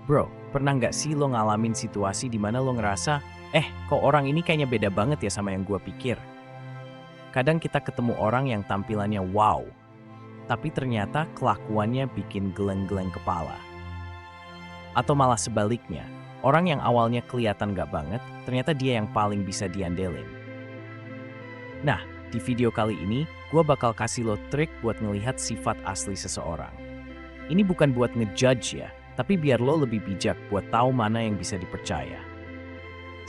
Bro, pernah nggak sih lo ngalamin situasi di mana lo ngerasa, kok orang ini kayaknya beda banget ya sama yang gua pikir? Kadang kita ketemu orang yang tampilannya wow, tapi ternyata kelakuannya bikin geleng-geleng kepala. Atau malah sebaliknya, orang yang awalnya kelihatan nggak banget, ternyata dia yang paling bisa diandelin. Nah, di video kali ini, gua bakal kasih lo trik buat ngelihat sifat asli seseorang. Ini bukan buat ngejudge ya, tapi biar lo lebih bijak buat tahu mana yang bisa dipercaya.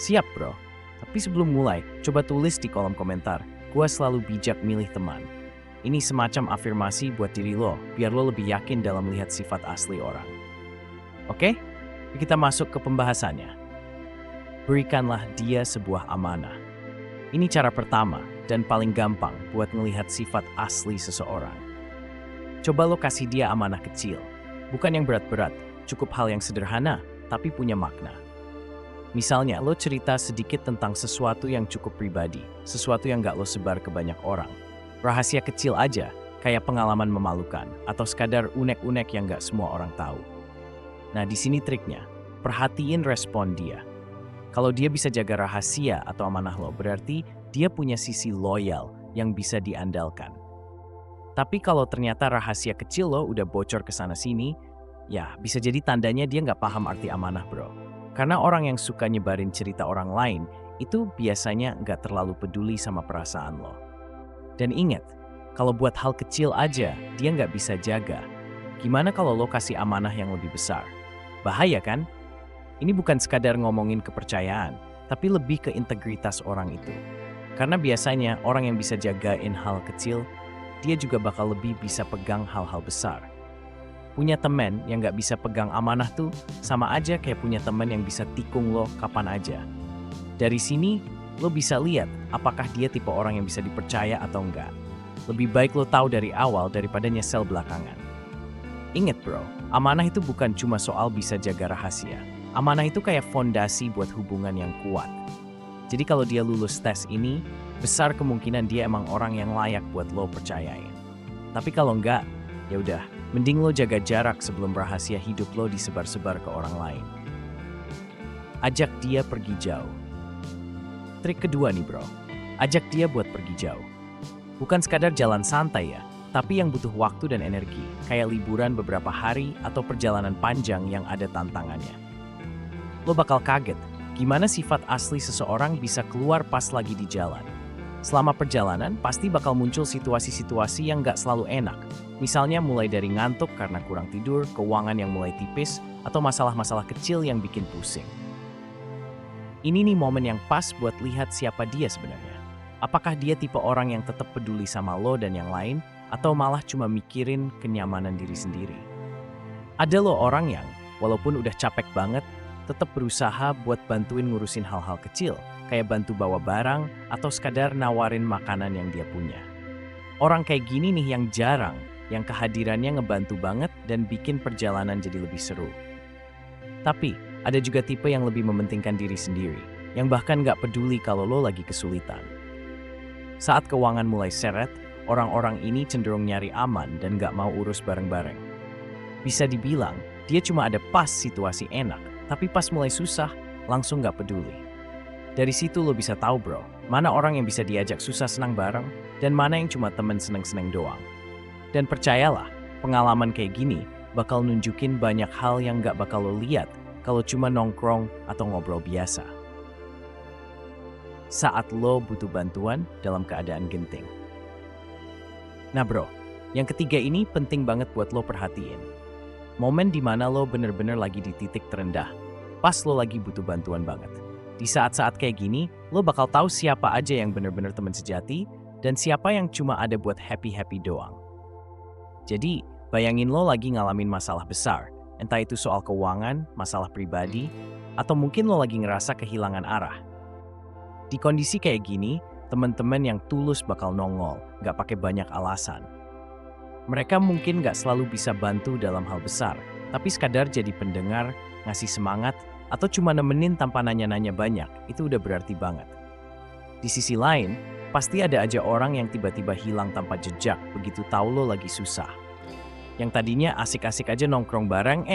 Siap bro? Tapi sebelum mulai, coba tulis di kolom komentar, gua selalu bijak milih teman. Ini semacam afirmasi buat diri lo, biar lo lebih yakin dalam melihat sifat asli orang. Oke? Kita masuk ke pembahasannya. Berikanlah dia sebuah amanah. Ini cara pertama dan paling gampang buat melihat sifat asli seseorang. Coba lo kasih dia amanah kecil. Bukan yang berat-berat, cukup hal yang sederhana, tapi punya makna. Misalnya, lo cerita sedikit tentang sesuatu yang cukup pribadi, sesuatu yang gak lo sebar ke banyak orang. Rahasia kecil aja, kayak pengalaman memalukan, atau sekadar unek-unek yang gak semua orang tahu. Nah, di sini triknya, perhatiin respon dia. Kalau dia bisa jaga rahasia atau amanah lo, berarti dia punya sisi loyal yang bisa diandalkan. Tapi kalau ternyata rahasia kecil lo udah bocor ke sana-sini, ya bisa jadi tandanya dia nggak paham arti amanah bro. Karena orang yang suka nyebarin cerita orang lain, itu biasanya nggak terlalu peduli sama perasaan lo. Dan ingat, kalau buat hal kecil aja, dia nggak bisa jaga. Gimana kalau lo kasih amanah yang lebih besar? Bahaya kan? Ini bukan sekadar ngomongin kepercayaan, tapi lebih ke integritas orang itu. Karena biasanya orang yang bisa jagain hal kecil, dia juga bakal lebih bisa pegang hal-hal besar. Punya temen yang gak bisa pegang amanah tuh sama aja kayak punya temen yang bisa tikung lo kapan aja. Dari sini, lo bisa lihat apakah dia tipe orang yang bisa dipercaya atau enggak. Lebih baik lo tahu dari awal daripada nyesel belakangan. Ingat bro, amanah itu bukan cuma soal bisa jaga rahasia. Amanah itu kayak fondasi buat hubungan yang kuat. Jadi kalau dia lulus tes ini, besar kemungkinan dia emang orang yang layak buat lo percayain. Tapi kalau enggak, ya udah, mending lo jaga jarak sebelum rahasia hidup lo disebar-sebar ke orang lain. Ajak dia pergi jauh. Trik kedua nih bro, ajak dia buat pergi jauh. Bukan sekadar jalan santai ya, tapi yang butuh waktu dan energi, kayak liburan beberapa hari atau perjalanan panjang yang ada tantangannya. Lo bakal kaget, gimana sifat asli seseorang bisa keluar pas lagi di jalan. Selama perjalanan, pasti bakal muncul situasi-situasi yang gak selalu enak. Misalnya mulai dari ngantuk karena kurang tidur, keuangan yang mulai tipis, atau masalah-masalah kecil yang bikin pusing. Ini nih momen yang pas buat lihat siapa dia sebenarnya. Apakah dia tipe orang yang tetap peduli sama lo dan yang lain, atau malah cuma mikirin kenyamanan diri sendiri. Ada lo orang yang, walaupun udah capek banget, tetap berusaha buat bantuin ngurusin hal-hal kecil, kayak bantu bawa barang atau sekadar nawarin makanan yang dia punya. Orang kayak gini nih yang jarang, yang kehadirannya ngebantu banget dan bikin perjalanan jadi lebih seru. Tapi, ada juga tipe yang lebih mementingkan diri sendiri, yang bahkan gak peduli kalau lo lagi kesulitan. Saat keuangan mulai seret, orang-orang ini cenderung nyari aman dan gak mau urus bareng-bareng. Bisa dibilang, dia cuma ada pas situasi enak, tapi pas mulai susah, langsung gak peduli. Dari situ lo bisa tahu bro, mana orang yang bisa diajak susah senang bareng, dan mana yang cuma temen seneng-seneng doang. Dan percayalah, pengalaman kayak gini bakal nunjukin banyak hal yang gak bakal lo lihat kalau cuma nongkrong atau ngobrol biasa. Saat lo butuh bantuan dalam keadaan genting. Nah bro, yang ketiga ini penting banget buat lo perhatiin. Momen dimana lo bener-bener lagi di titik terendah, pas lo lagi butuh bantuan banget. Di saat-saat kayak gini, lo bakal tahu siapa aja yang bener-bener teman sejati dan siapa yang cuma ada buat happy-happy doang. Jadi, bayangin lo lagi ngalamin masalah besar, entah itu soal keuangan, masalah pribadi, atau mungkin lo lagi ngerasa kehilangan arah. Di kondisi kayak gini, teman-teman yang tulus bakal nongol, gak pakai banyak alasan. Mereka mungkin gak selalu bisa bantu dalam hal besar, tapi sekadar jadi pendengar, ngasih semangat, atau cuma nemenin tanpa nanya-nanya banyak, itu udah berarti banget. Di sisi lain, pasti ada aja orang yang tiba-tiba hilang tanpa jejak begitu tahu lo lagi susah. Yang tadinya asik-asik aja nongkrong bareng,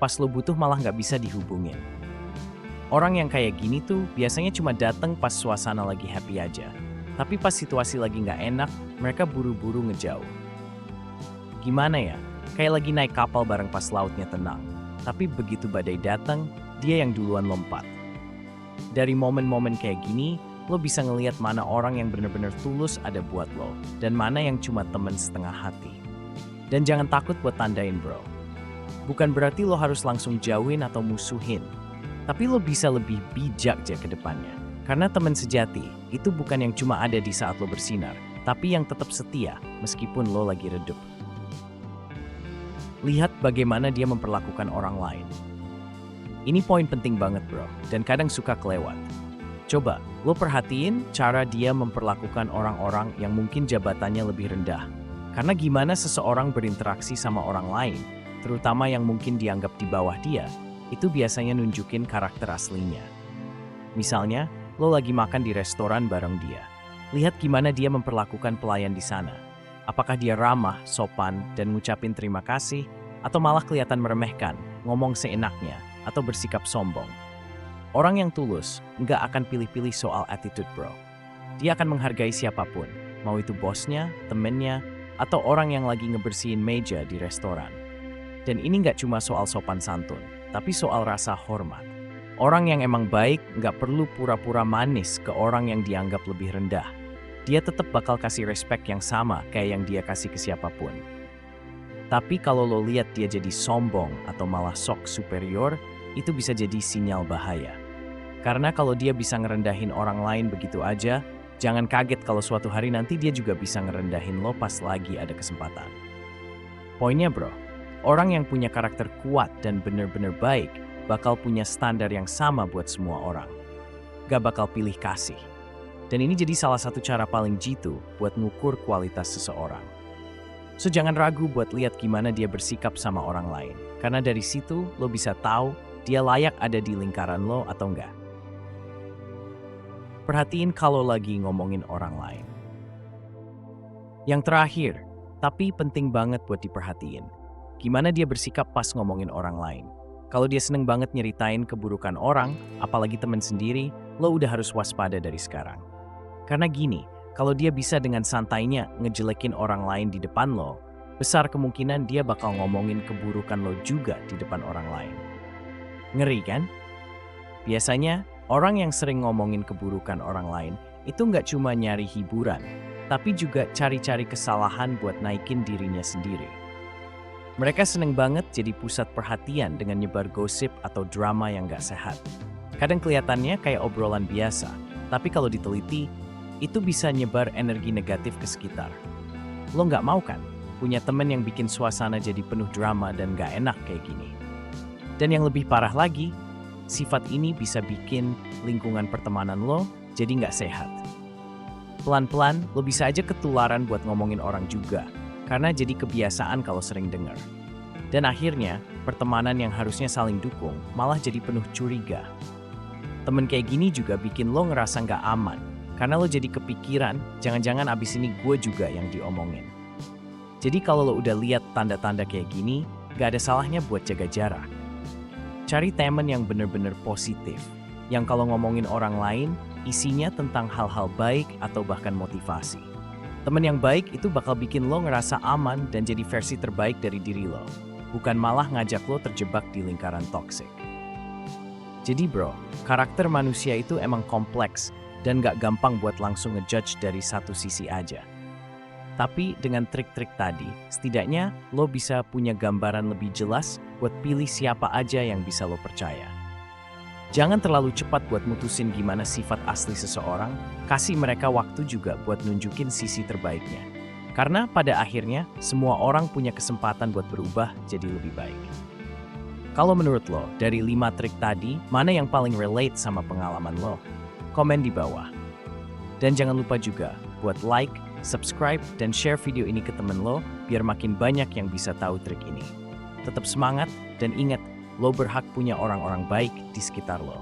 pas lo butuh malah nggak bisa dihubungin. Orang yang kayak gini tuh biasanya cuma datang pas suasana lagi happy aja. Tapi pas situasi lagi nggak enak, mereka buru-buru ngejauh. Gimana ya? Kayak lagi naik kapal bareng pas lautnya tenang. Tapi begitu badai datang, dia yang duluan lompat. Dari momen-momen kayak gini, lo bisa ngelihat mana orang yang bener-bener tulus ada buat lo, dan mana yang cuma temen setengah hati. Dan jangan takut buat tandain bro. Bukan berarti lo harus langsung jauhin atau musuhin. Tapi lo bisa lebih bijak aja ke depannya. Karena teman sejati itu bukan yang cuma ada di saat lo bersinar, tapi yang tetap setia meskipun lo lagi redup. Lihat bagaimana dia memperlakukan orang lain. Ini poin penting banget bro, dan kadang suka kelewat. Coba, lo perhatiin cara dia memperlakukan orang-orang yang mungkin jabatannya lebih rendah. Karena gimana seseorang berinteraksi sama orang lain, terutama yang mungkin dianggap di bawah dia, itu biasanya nunjukin karakter aslinya. Misalnya, lo lagi makan di restoran bareng dia. Lihat gimana dia memperlakukan pelayan di sana. Apakah dia ramah, sopan, dan ngucapin terima kasih, atau malah kelihatan meremehkan, ngomong seenaknya, atau bersikap sombong. Orang yang tulus nggak akan pilih-pilih soal attitude bro. Dia akan menghargai siapapun, mau itu bosnya, temennya, atau orang yang lagi ngebersihin meja di restoran. Dan ini nggak cuma soal sopan santun, tapi soal rasa hormat. Orang yang emang baik nggak perlu pura-pura manis ke orang yang dianggap lebih rendah. Dia tetap bakal kasih respect yang sama kayak yang dia kasih ke siapapun. Tapi kalau lo lihat dia jadi sombong atau malah sok superior, itu bisa jadi sinyal bahaya. Karena kalau dia bisa ngerendahin orang lain begitu aja, jangan kaget kalau suatu hari nanti dia juga bisa ngerendahin lo pas lagi ada kesempatan. Poinnya bro, orang yang punya karakter kuat dan bener-bener baik bakal punya standar yang sama buat semua orang. Gak bakal pilih kasih. Dan ini jadi salah satu cara paling jitu buat ngukur kualitas seseorang. So jangan ragu buat lihat gimana dia bersikap sama orang lain. Karena dari situ lo bisa tahu dia layak ada di lingkaran lo atau enggak. Perhatiin kalau lagi ngomongin orang lain. Yang terakhir, tapi penting banget buat diperhatiin. Gimana dia bersikap pas ngomongin orang lain. Kalau dia seneng banget nyeritain keburukan orang, apalagi temen sendiri, lo udah harus waspada dari sekarang. Karena gini, kalau dia bisa dengan santainya ngejelekin orang lain di depan lo, besar kemungkinan dia bakal ngomongin keburukan lo juga di depan orang lain. Ngeri kan? Biasanya, orang yang sering ngomongin keburukan orang lain itu nggak cuma nyari hiburan, tapi juga cari-cari kesalahan buat naikin dirinya sendiri. Mereka seneng banget jadi pusat perhatian dengan nyebar gosip atau drama yang nggak sehat. Kadang kelihatannya kayak obrolan biasa, tapi kalau diteliti, itu bisa nyebar energi negatif ke sekitar. Lo nggak mau kan punya temen yang bikin suasana jadi penuh drama dan nggak enak kayak gini. Dan yang lebih parah lagi, sifat ini bisa bikin lingkungan pertemanan lo jadi nggak sehat. Pelan-pelan, lo bisa aja ketularan buat ngomongin orang juga, karena jadi kebiasaan kalau sering dengar. Dan akhirnya, pertemanan yang harusnya saling dukung malah jadi penuh curiga. Temen kayak gini juga bikin lo ngerasa nggak aman, karena lo jadi kepikiran, jangan-jangan abis ini gue juga yang diomongin. Jadi kalau lo udah lihat tanda-tanda kayak gini, gak ada salahnya buat jaga jarak. Cari temen yang bener-bener positif, yang kalau ngomongin orang lain, isinya tentang hal-hal baik atau bahkan motivasi. Temen yang baik itu bakal bikin lo ngerasa aman dan jadi versi terbaik dari diri lo, bukan malah ngajak lo terjebak di lingkaran toksik. Jadi bro, karakter manusia itu emang kompleks, dan gak gampang buat langsung ngejudge dari satu sisi aja. Tapi dengan trik-trik tadi, setidaknya lo bisa punya gambaran lebih jelas buat pilih siapa aja yang bisa lo percaya. Jangan terlalu cepat buat mutusin gimana sifat asli seseorang, kasih mereka waktu juga buat nunjukin sisi terbaiknya. Karena pada akhirnya, semua orang punya kesempatan buat berubah jadi lebih baik. Kalau menurut lo, dari 5 trik tadi, mana yang paling relate sama pengalaman lo? Komen di bawah. Dan jangan lupa juga buat like, subscribe, dan share video ini ke temen lo biar makin banyak yang bisa tahu trik ini. Tetap semangat dan ingat, lo berhak punya orang-orang baik di sekitar lo.